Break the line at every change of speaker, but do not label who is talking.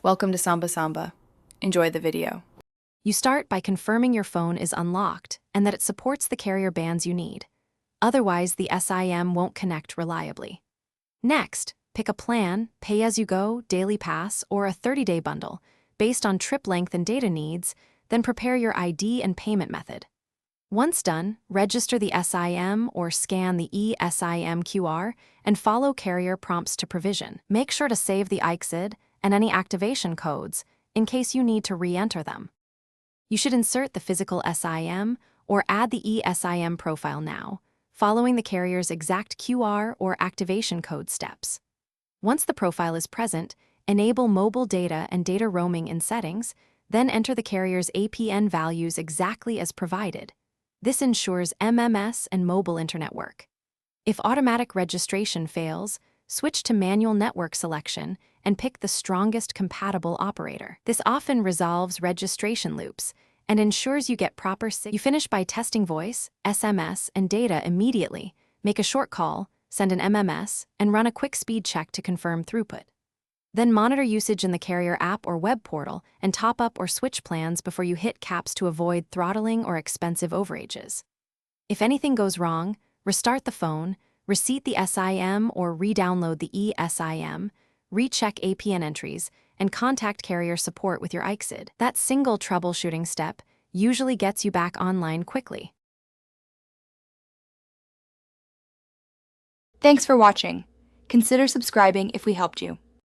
Welcome to Samba Samba. Enjoy the video.
You start by confirming your phone is unlocked and that it supports the carrier bands you need. Otherwise, the SIM won't connect reliably. Next, pick a plan, pay-as-you-go, daily pass, or a 30-day bundle, based on trip length and data needs, then prepare your ID and payment method. Once done, register the SIM or scan the eSIM QR and follow carrier prompts to provision. Make sure to save the ICSID and any activation codes in case you need to re-enter them. You should insert the physical SIM or add the eSIM profile now, following the carrier's exact QR or activation code steps. Once the profile is present, enable mobile data and data roaming in settings, then enter the carrier's APN values exactly as provided. This ensures MMS and mobile internet work. If automatic registration fails, switch to manual network selection and pick the strongest compatible operator. This often resolves registration loops and ensures you get proper signal. You finish by testing voice, SMS, and data immediately, make a short call, send an MMS, and run a quick speed check to confirm throughput. Then monitor usage in the carrier app or web portal and top up or switch plans before you hit caps to avoid throttling or expensive overages. If anything goes wrong, restart the phone, reseat the SIM or re-download the eSIM, recheck APN entries, and contact carrier support with your ICSID. That single troubleshooting step usually gets you back online quickly.
Thanks for watching. Consider subscribing if we helped you.